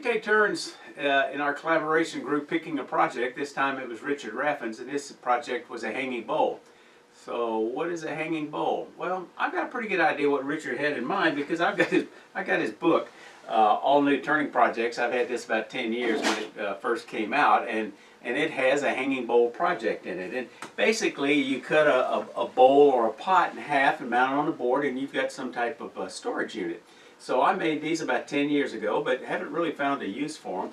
take turns in our collaboration group picking a project. This time it was Richard Raffan's, and this project was a hanging bowl. So what is a hanging bowl? Well, I've got a pretty good idea what Richard had in mind because I got his book, All New Turning Projects. I've had this about 10 years when it first came out, and it has a hanging bowl project in it. And basically you cut a bowl or a pot in half and mount it on the board, and you've got some type of storage unit. So I made these about 10 years ago, but haven't really found a use for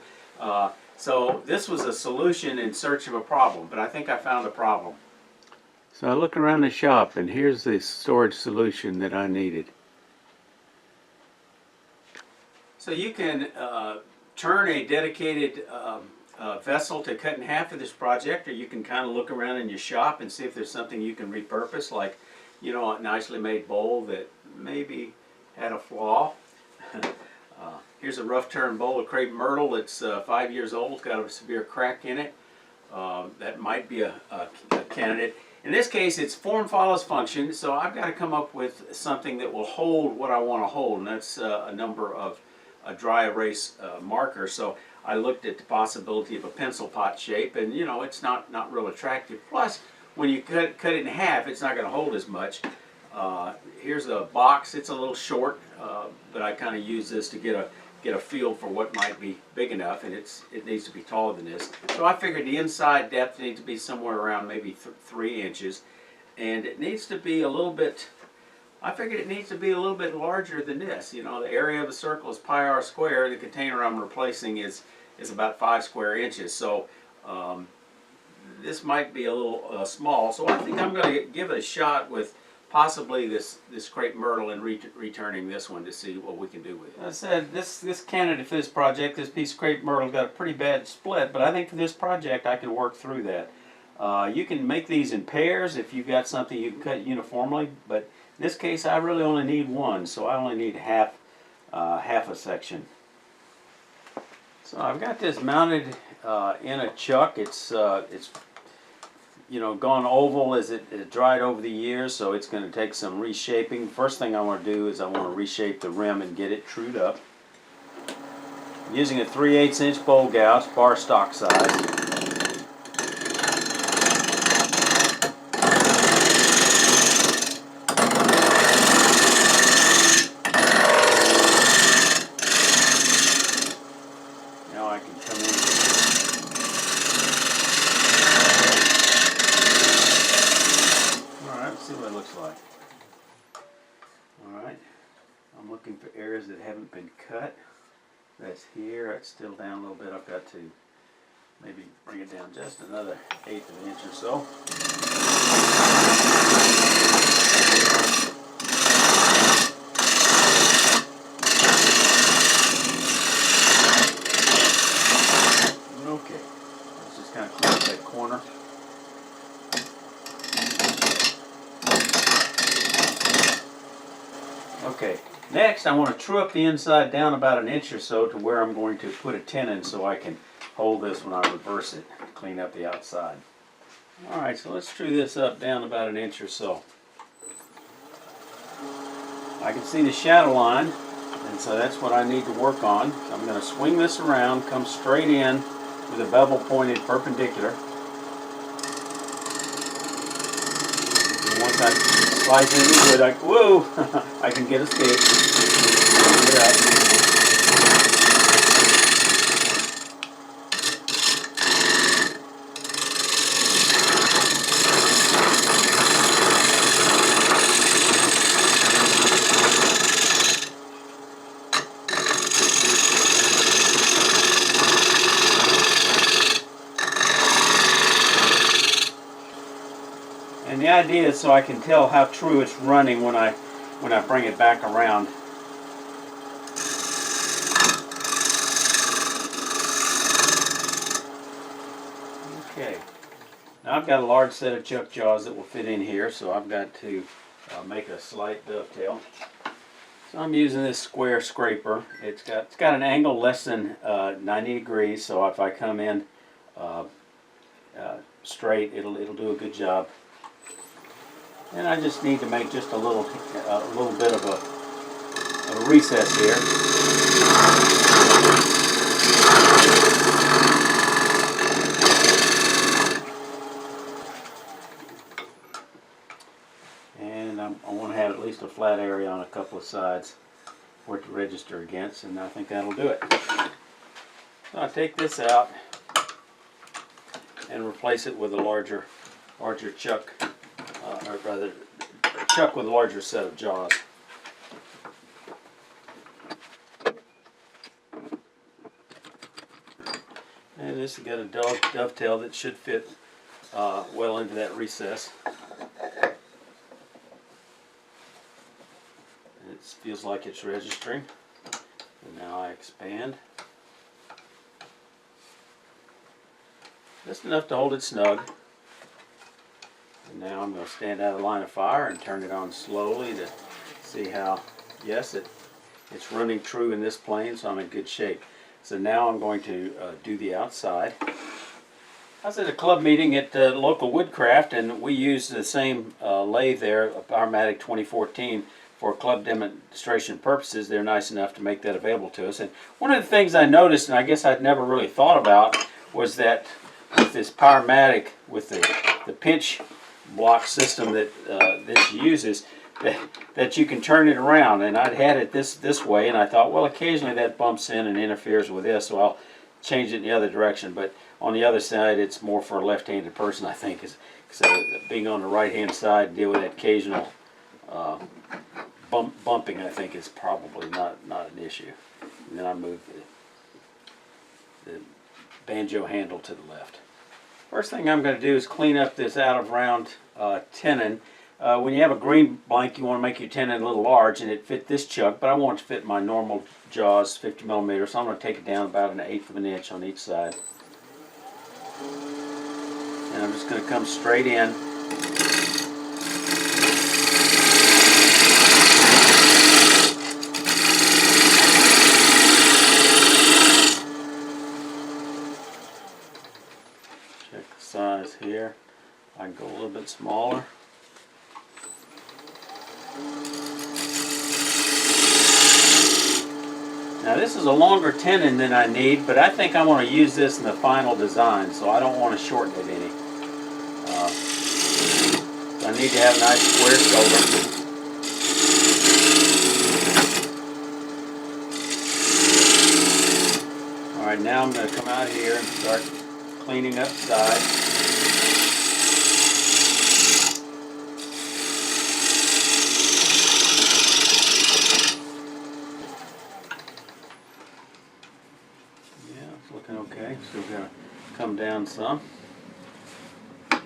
them. So this was a solution in search of a problem, but I think I found a problem. So I look around the shop, and here's the storage solution that I needed. So you can turn a dedicated vessel to cut in half for this project, or you can kind of look around in your shop and see if there's something you can repurpose, like, you know, a nicely made bowl that maybe had a flaw. Here's a rough turn bowl of crepe myrtle that's 5 years old. It's got a severe crack in it. That might be a candidate. In this case, it's form follows function, so I've got to come up with something that will hold what I want to hold, and that's a number of dry erase markers. So I looked at the possibility of a pencil pot shape, and you know, it's not real attractive. Plus, when you cut it in half, it's not going to hold as much. Here's a box. It's a little short, but I kind of use this to get a feel for what might be big enough, and it needs to be taller than this. So I figured the inside depth needs to be somewhere around maybe 3 inches, and it needs to be a little bit. I figured it needs to be a little bit larger than this. You know, the area of a circle is pi r squared. The container I'm replacing is about 5 square inches. So this might be a little small. So I think I'm going to give it a shot with possibly this crepe myrtle and returning this one to see what we can do with it. As I said, this candidate for this project, this piece of crepe myrtle, got a pretty bad split, but I think for this project I can work through that. You can make these in pairs if you've got something you can cut uniformly, but in this case I really only need one, so I only need half a section. So I've got this mounted in a chuck. It's you know, gone oval as it dried over the years, so it's going to take some reshaping. First thing I want to do is I want to reshape the rim and get it trued up. I'm using a 3/8 inch bowl gouge, bar stock size. Now I can come in. See what it looks like. Alright, I'm looking for areas that haven't been cut. That's here, it's still down a little bit. I've got to maybe bring it down just another 1/8 of an inch or so. Okay, let's just kind of clean up that corner. Okay, next I want to true up the inside down about 1 inch or so to where I'm going to put a tenon so I can hold this when I reverse it, clean up the outside. Alright, so let's true this up down about 1 inch or so. I can see the shadow line, and so that's what I need to work on. So I'm going to swing this around, come straight in with a bevel pointed perpendicular. And once I slice into it, whoa, I can get a stick, get it up. And the idea is so I can tell how true it's running when I bring it back around. Okay. Now I've got a large set of chuck jaws that will fit in here, so I've got to make a slight dovetail. So I'm using this square scraper. It's got an angle less than 90 degrees, so if I come in straight, it'll do a good job. And I just need to make just a little bit of a recess here. flat area on a couple of sides for it to register against, and I think that'll do it. So I'll take this out and replace it with a larger chuck, or rather, chuck with a larger set of jaws. And this has got a dovetail that should fit well into that recess. And it feels like it's registering. And now I expand. Just enough to hold it snug. And now I'm going to stand out of the line of fire and turn it on slowly to see how, yes, it's running true in this plane, so I'm in good shape. So now I'm going to do the outside. I was at a club meeting at local Woodcraft, and we used the same lathe there, a Powermatic 2014, for club demonstration purposes. They're nice enough to make that available to us. And one of the things I noticed, and I guess I'd never really thought about, was that with this Powermatic, with the pinch block system that this uses, that you can turn it around. And I'd had it this way, and I thought, well, occasionally that bumps in and interferes with this, so I'll change it in the other direction. But on the other side, it's more for a left-handed person, I think. So being on the right-hand side, deal with that occasional bumping, I think, is probably not an issue. And then I move the banjo handle to the left. First thing I'm going to do is clean up this out-of-round tenon. When you have a green blank, you want to make your tenon a little large, and it fit this chuck, but I want it to fit my normal jaws, 50 millimeters, so I'm going to take it down about 1/8 of an inch on each side. And I'm just going to come straight in. Check the size here. I can go a little bit smaller. Now this is a longer tenon than I need, but I think I want to use this in the final design, so I don't want to shorten it any. So I need to have a nice square shoulder. Alright, now I'm going to come out here and start cleaning up sides. Looking okay. Still going to come down some. Bring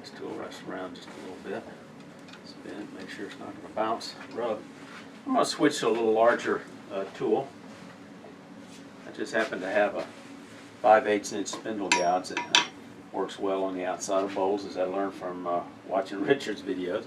this tool rest around just a little bit. Spin it, make sure it's not going to bounce, rub. I'm going to switch to a little larger tool. I just happen to have a 5/8 inch spindle gouge that works well on the outside of bowls, as I learned from watching Richard's videos.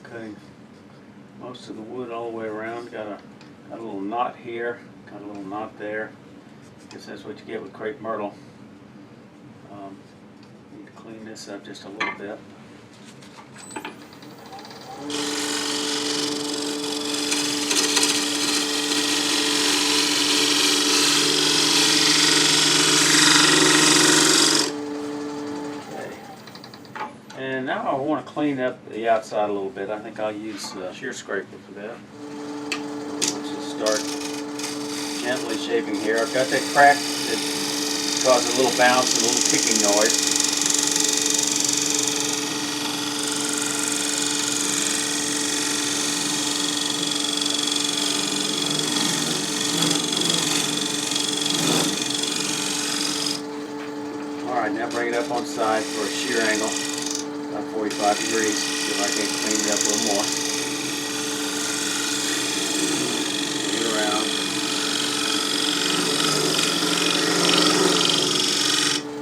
Cutting most of the wood all the way around. Got a little knot here, got a little knot there. I guess that's what you get with crepe myrtle. Need to clean this up just a little bit. And now I want to clean up the outside a little bit. I think I'll use a shear scraper for that. Let's just start gently shaping here. I've got that crack that causes a little bounce and a little ticking noise. Alright, now bring it up on side for a shear angle. About 45 degrees. See if I can clean it up a little more. Bring it around.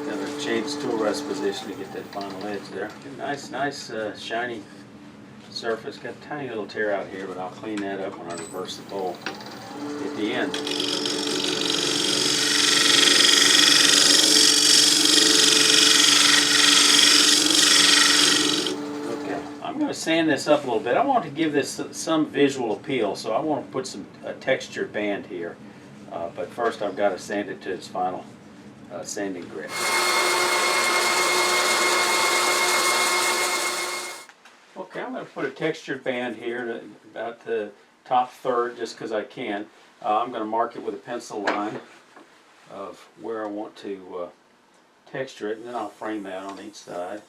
Got to change tool rest position to get that final the lids there. Nice shiny surface. Got a tiny little tear out here, but I'll clean that up when I reverse the bowl at the end. Okay, I'm going to sand this up a little bit. I want to give this some visual appeal, so I want to put a textured band here. But first I've got to sand it to its final sanding grit. Okay, I'm going to put a textured band here about the top third just because I can. I'm going to mark it with a pencil line of where I want to texture it, and then I'll frame that on each side.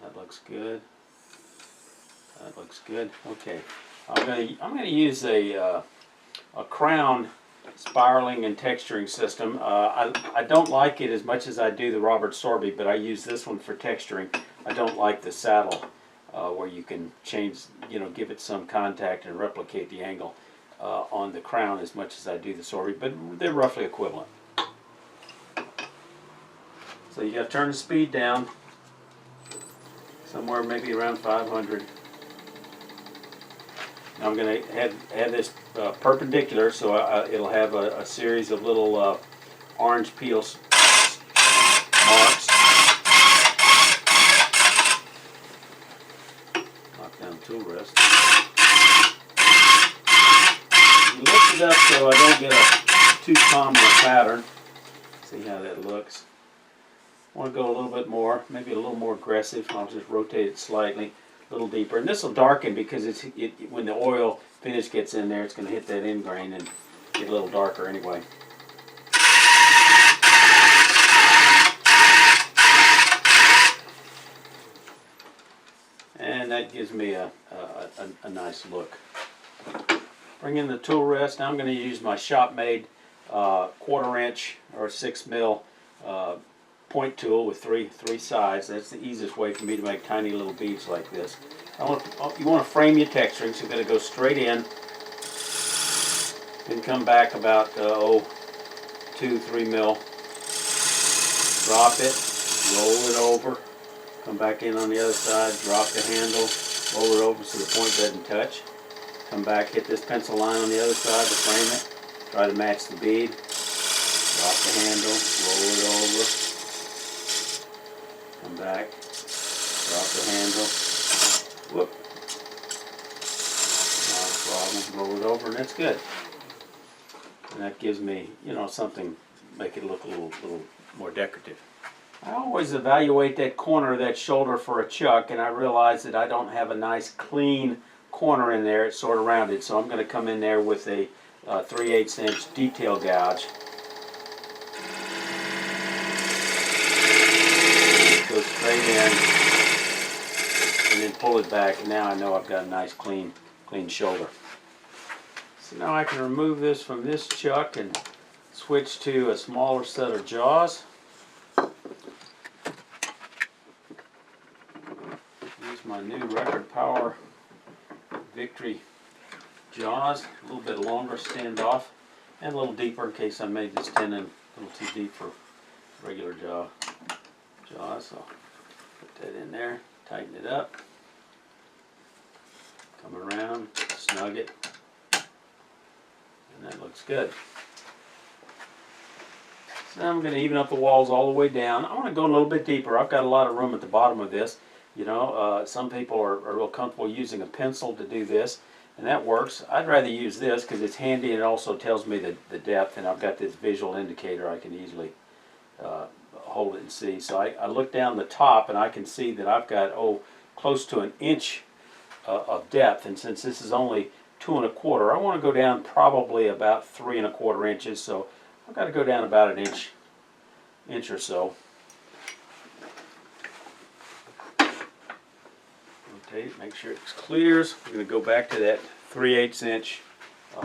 That looks good. That looks good. Okay, I'm going to use a crown spiraling and texturing system. I don't like it as much as I do the Robert Sorby, but I use this one for texturing. I don't like the saddle where you can change, give it some contact and replicate the angle on the crown as much as I do the Sorby, but they're roughly equivalent. So you got to turn the speed down somewhere maybe around 500. Now I'm going to have this perpendicular, so it'll have a series of little orange peel marks. Knock down the tool rest. You lift it up so I don't get a too common pattern. See how that looks. I want to go a little bit more, maybe a little more aggressive. I'll just rotate it slightly. A little deeper, and this will darken because when the oil finish gets in there, it's going to hit that end grain and get a little darker anyway. And that gives me a nice look. Bring in the tool rest. Now I'm going to use my shop-made 1/4 inch or 6 mil point tool with three sides. That's the easiest way for me to make tiny little beads like this. You want to frame your texturing, so you're going to go straight in, then come back about 2-3 mil. Drop it, roll it over, come back in on the other side, drop the handle, roll it over so the point doesn't touch. Come back, hit this pencil line on the other side to frame it. Try to match the bead. Drop the handle, roll it over. Come back, drop the handle, whoop, not a problem, roll it over, and that's good. And that gives me, something, make it look a little more decorative. I always evaluate that corner of that shoulder for a chuck, and I realize that I don't have a nice clean corner in there. It's sort of rounded, so I'm going to come in there with a 3/8 inch detail gouge. Go straight in and then pull it back, and now I know I've got a nice clean shoulder. So now I can remove this from this chuck and switch to a smaller set of jaws. Use my new Record Power Victory jaws, a little bit longer standoff and a little deeper in case I made this tenon a little too deep for regular jaws. So put that in there, tighten it up, come around, snug it, and that looks good. So now I'm going to even up the walls all the way down. I want to go a little bit deeper. I've got a lot of room at the bottom of this. Some people are real comfortable using a pencil to do this, and that works. I'd rather use this because it's handy and it also tells me the depth, and I've got this visual indicator I can easily hold it and see. So I look down the top and I can see that I've got close to 1 inch of depth, and since this is only 2 1/4, I want to go down probably about 3 1/4 inches, so I've got to go down about an inch or so. Rotate it, make sure it clears. We're going to go back to that 3/8 inch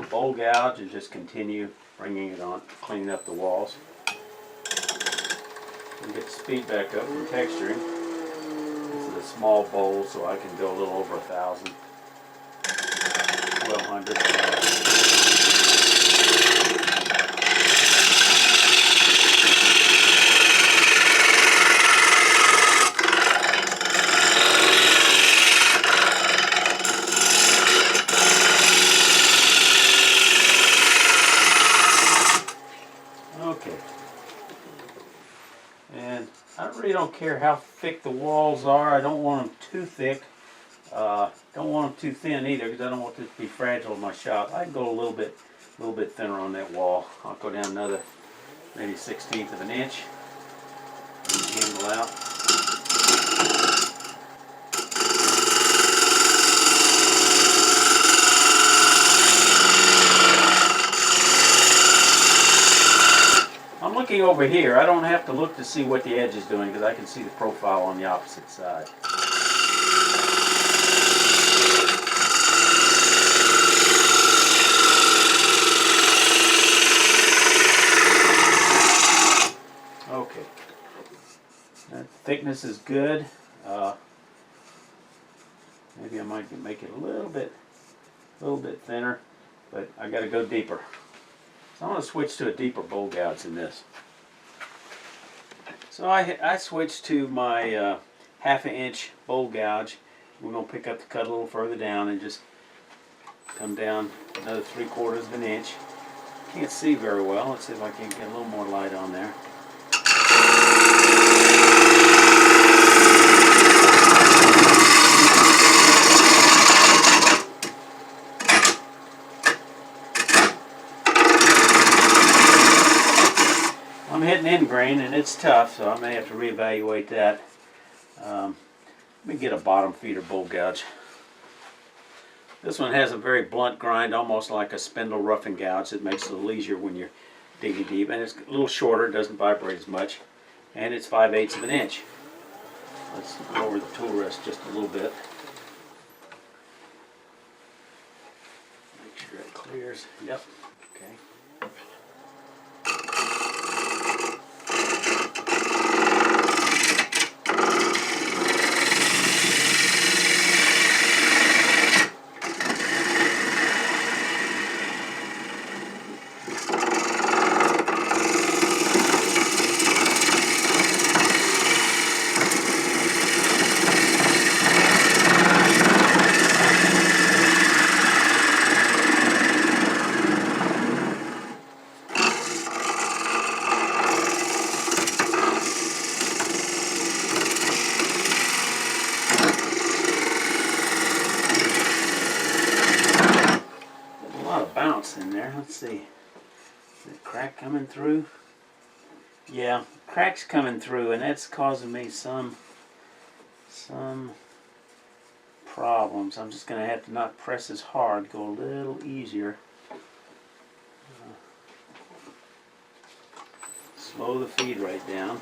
bowl gouge and just continue bringing it on, cleaning up the walls. And get the speed back up from texturing. This is a small bowl, so I can go a little over 1,000, 1,200. don't care how thick the walls are. I don't want them too thick. Don't want them too thin either, because I don't want this to be fragile in my shop. I can go a little bit thinner on that wall. I'll go down another maybe 1/16 of an inch. Handle out. I'm looking over here. I don't have to look to see what the edge is doing, because I can see the profile on the opposite side. Okay, that thickness is good. Maybe I might make it a little bit thinner, but I got to go deeper. So I'm going to switch to a deeper bowl gouge than this. So I switched to my 1/2 inch bowl gouge. We're going to pick up the cut a little further down and just come down another 3/4 of an inch. Can't see very well. Let's see if I can get a little more light on there. I'm hitting end grain and it's tough, so I may have to reevaluate that. Let me get a bottom feeder bowl gouge. This one has a very blunt grind, almost like a spindle roughing gouge. It makes it a little easier when you're digging deep, and it's a little shorter, doesn't vibrate as much, and it's 5/8 of an inch. Let's lower the tool rest just a little bit. Make sure it clears. Yep. Okay. Bounce in there. Let's see. Is the crack coming through? Yeah, crack's coming through, and that's causing me some problems. I'm just going to have to not press as hard, go a little easier. Slow the feed rate down.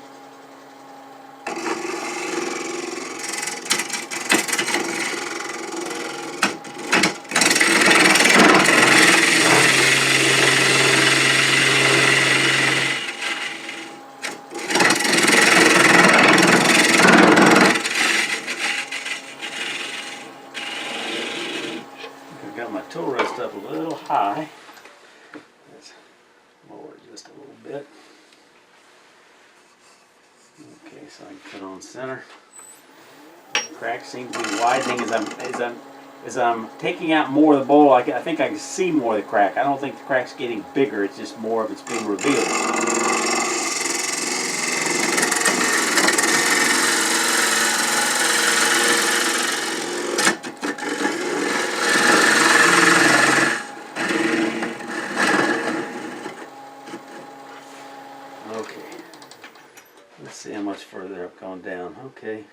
Got my tool rest up a little high. Let's lower it just a little bit. Okay, so I can put on center. The crack seems to be widening as I'm taking out more of the bowl. I think I can see more of the crack. I don't think the crack's getting bigger. It's just more of it's being revealed. Let's see how much further I've gone down. Okay,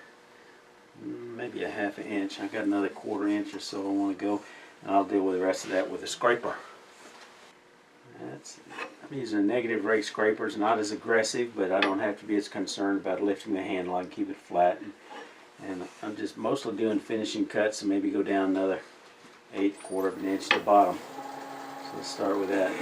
maybe a 1/2 inch. I got another 1/4 inch or so I want to go, and I'll deal with the rest of that with a scraper. I'm using a negative rake scraper. It's not as aggressive, but I don't have to be as concerned about lifting the handle. I can keep it flat, and I'm just mostly doing finishing cuts, and maybe go down another 1/8 of an inch to the bottom. So let's start with that.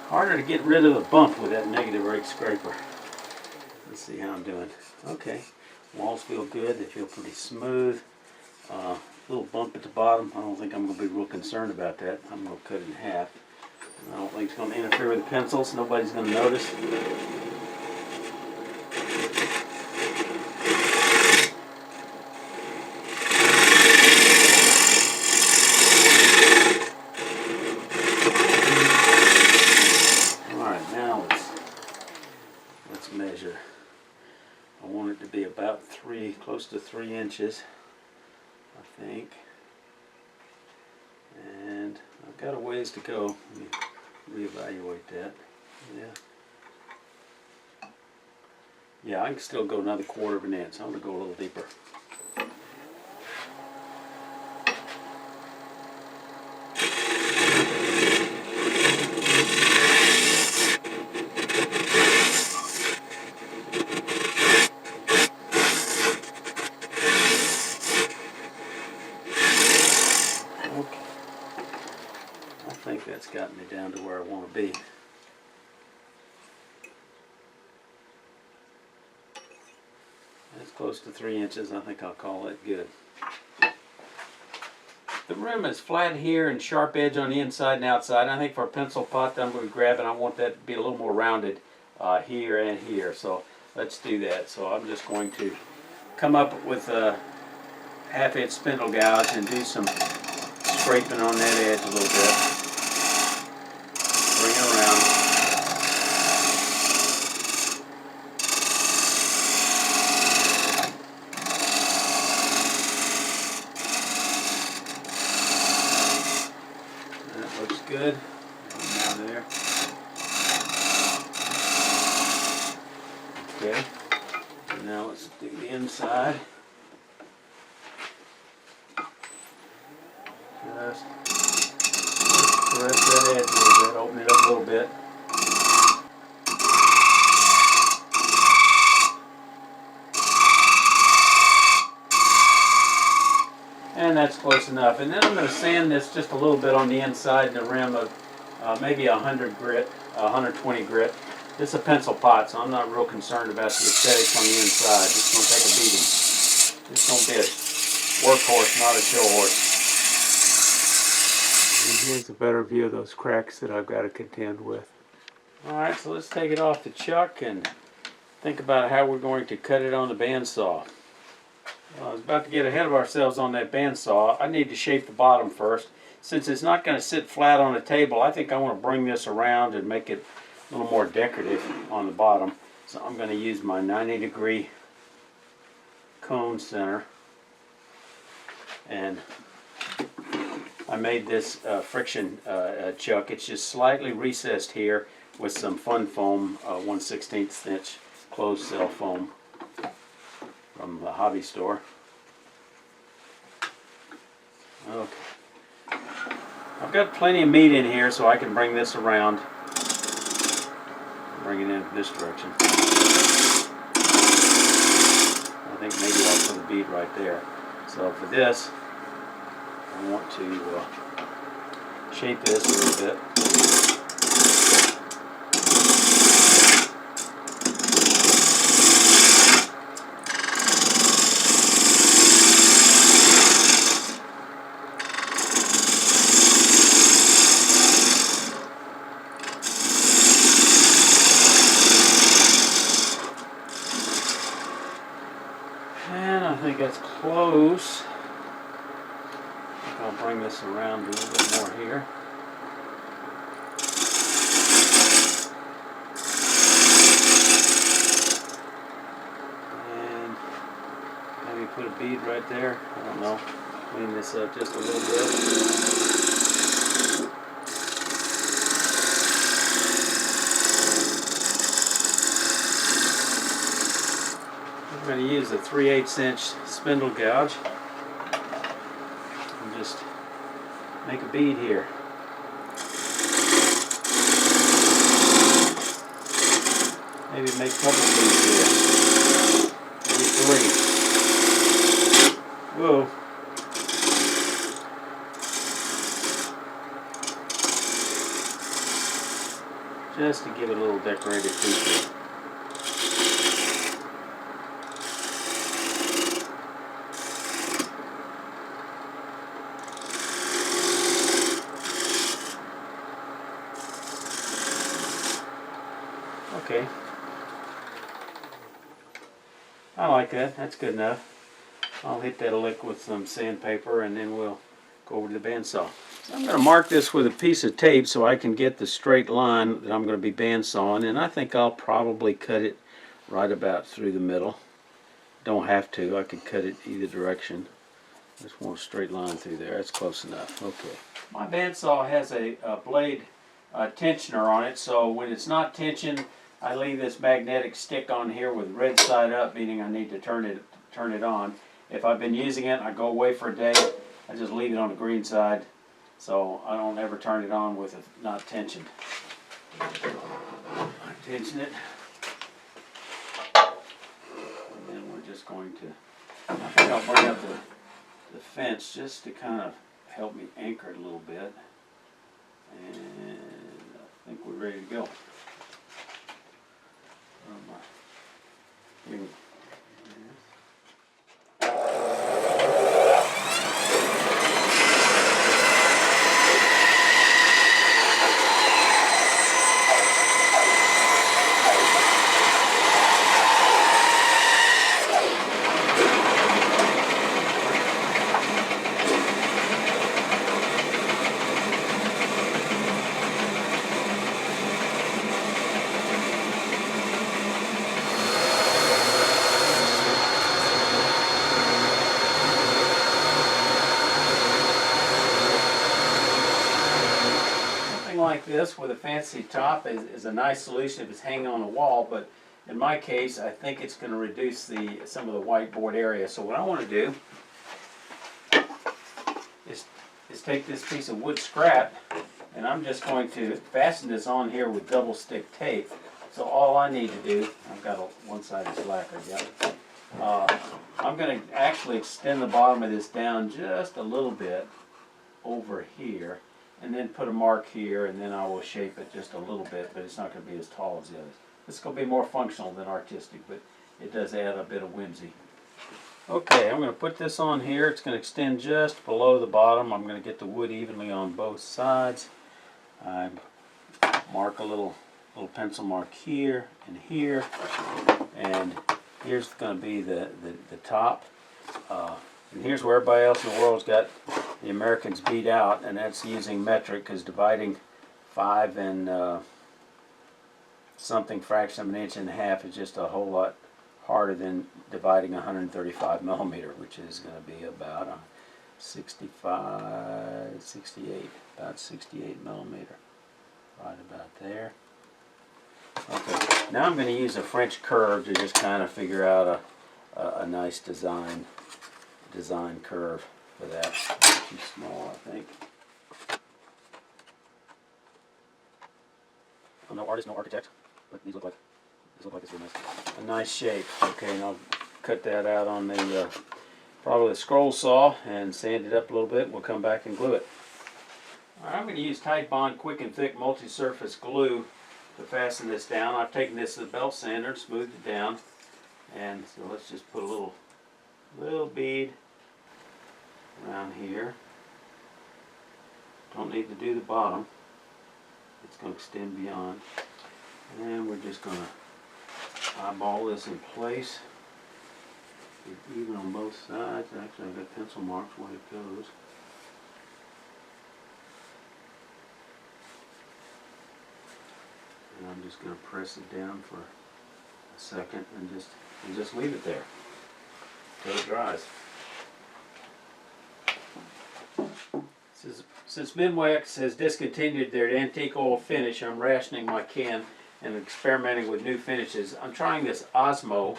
Harder to get rid of the bump with that negative rake scraper. Let's see how I'm doing. Okay, walls feel good. They feel pretty smooth. little bump at the bottom. I don't think I'm going to be real concerned about that. I'm going to cut it in half. I don't think it's going to interfere with the pencils. Nobody's going to notice. Alright, now let's measure. I want it to be about close to 3 inches, I think. And I've got a ways to go. Let me reevaluate that. Yeah, I can still go another 1/4 of an inch. I'm going to go a little deeper. I think that's gotten me down to where I want to be. That's close to 3 inches. I think I'll call it good. The rim is flat here and sharp edge on the inside and outside. I think for a pencil pot that I'm going to grab, and I want that to be a little more rounded here and here. So let's do that. So I'm just going to come up with a 1/2 inch spindle gouge and do some scraping on that edge a little bit. Bring it around. That looks good. Down there. Okay. And now let's do the inside. Just press that edge a little bit, open it up a little bit. And that's close enough. And then I'm going to sand this just a little bit on the inside and the rim of maybe 100 grit, 120 grit. This is a pencil pot, so I'm not real concerned about the aesthetics on the inside. It's going to take a beating. It's going to be a workhorse, not a show horse. And here's a better view of those cracks that I've got to contend with. Alright, so let's take it off the chuck and think about how we're going to cut it on the bandsaw. Well, I was about to get ahead of ourselves on that bandsaw. I need to shape the bottom first. Since it's not going to sit flat on the table, I think I want to bring this around and make it a little more decorative on the bottom. So I'm going to use my 90-degree cone center. And I made this friction chuck. It's just slightly recessed here with some fun foam, 1/16 inch closed cell foam from the hobby store. Okay. I've got plenty of meat in here so I can bring this around. Bring it in this direction. I think maybe I'll put a bead right there. So for this, I want to shape this a little bit. And I think that's close. I'll bring this around a little bit more here. And maybe put a bead right there. I don't know. Clean this up just a little bit. I'm going to use a 3/8 inch spindle gouge. Just make a bead here. Maybe make a couple beads here. Maybe 3. Whoa. Just to give it a little decorative feature. Okay. I like that. That's good enough. I'll hit that a lick with some sandpaper and then we'll go over to the bandsaw. I'm going to mark this with a piece of tape so I can get the straight line that I'm going to be bandsawing, and I think I'll probably cut it right about through the middle. Don't have to. I could cut it either direction. Just want a straight line through there. That's close enough. Okay. My bandsaw has a blade tensioner on it, so when it's not tensioned, I leave this magnetic stick on here with red side up, meaning I need to turn it on. If I've been using it, I go away for a day, I just leave it on the green side, so I don't ever turn it on with it not tensioned. I tension it, and then we're just going to, I think I'll bring up the fence just to kind of help me anchor it a little bit, and I think we're ready to go. Here. Like this with a fancy top is a nice solution if it's hanging on the wall, but in my case I think it's going to reduce some of the whiteboard area. So what I want to do is take this piece of wood scrap and I'm just going to fasten this on here with double stick tape. So all I need to do, I've got one side is lacquered, yeah. I'm going to actually extend the bottom of this down just a little bit over here, and then put a mark here, and then I will shape it just a little bit, but it's not going to be as tall as the others. It's going to be more functional than artistic, but it does add a bit of whimsy. Okay, I'm going to put this on here. It's going to extend just below the bottom. I'm going to get the wood evenly on both sides. I mark a little pencil mark here and here, and here's going to be the top. And here's where everybody else in the world's got the Americans beat out, and that's using metric, because dividing 5 and something fraction of an inch in half is just a whole lot harder than dividing 135 millimeter, which is going to be about 68 millimeter, right about there. Okay, now I'm going to use a French curve to just kind of figure out a nice design curve for that. Too small, I think. I'm no artist, no architect, but these look like it's really nice. A nice shape. Okay, and I'll cut that out on the probably the scroll saw and sand it up a little bit. We'll come back and glue it. All right, I'm going to use Tite Bond Quick and Thick multi-surface glue to fasten this down. I've taken this to the belt sander and smoothed it down, and so let's just put a little bead around here. Don't need to do the bottom. It's going to extend beyond. And we're just going to eyeball this in place. Get even on both sides. Actually, I've got pencil marks where it goes. And I'm just going to press it down for a second and just leave it there until it dries. Since Minwax has discontinued their antique oil finish, I'm rationing my can and experimenting with new finishes. I'm trying this Osmo,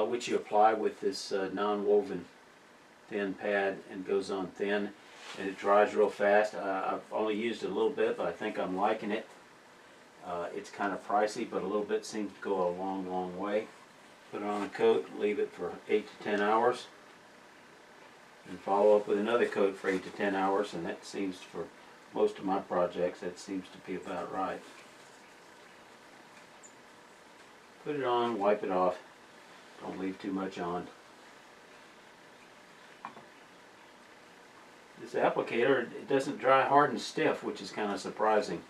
which you apply with this non-woven thin pad and goes on thin, and it dries real fast. I've only used it a little bit, but I think I'm liking it. It's kind of pricey, but a little bit seems to go a long, long way. Put it on a coat, leave it for 8 to 10 hours. And follow up with another coat for 8 to 10 hours, and that seems, for most of my projects, that seems to be about right. Put it on, wipe it off, don't leave too much on. This applicator, it doesn't dry hard and stiff, which is kind of surprising.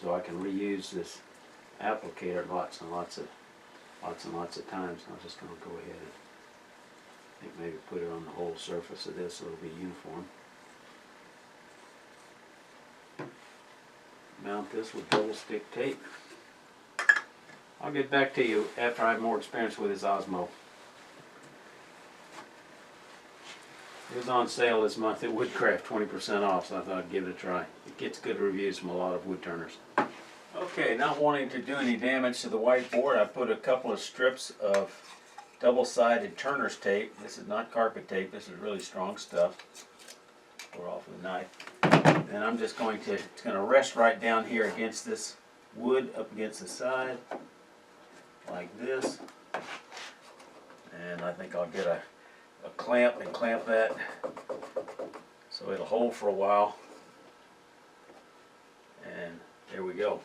So I can reuse this applicator lots and lots of times. I'm just going to go ahead and I think maybe put it on the whole surface of this so it'll be uniform. Mount this with double stick tape. I'll get back to you after I have more experience with this Osmo. It was on sale this month at Woodcraft, 20% off, so I thought I'd give it a try. It gets good reviews from a lot of wood turners. Okay, not wanting to do any damage to the whiteboard, I put a couple of strips of double-sided turner's tape. This is not carpet tape, this is really strong stuff. Pour off with a knife. And I'm just going to, it's going to rest right down here against this wood, up against the side, like this. And I think I'll get a clamp and clamp that so it'll hold for a while. And there we go.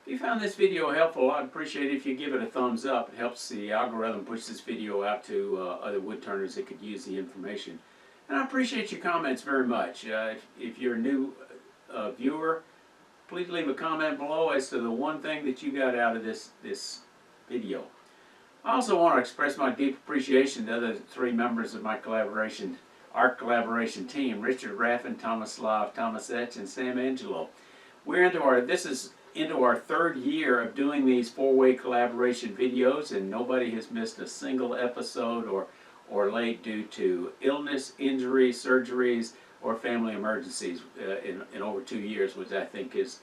If you found this video helpful, I'd appreciate it if you give it a thumbs up. It helps the algorithm push this video out to other wood turners that could use the information. And I appreciate your comments very much. If you're a new viewer, please leave a comment below as to the one thing that you got out of this video. I also want to express my deep appreciation to the other three members of my art collaboration team, Richard Raffan, Thomas Slav, Thomas Etch, and Sam Angelo. This is into our third year of doing these four-way collaboration videos, and nobody has missed a single episode or late due to illness, injury, surgeries, or family emergencies in over 2 years, which I think is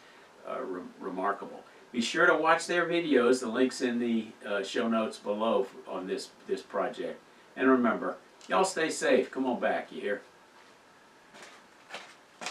remarkable. Be sure to watch their videos. The link's in the show notes below on this project. And remember, y'all stay safe. Come on back, you hear?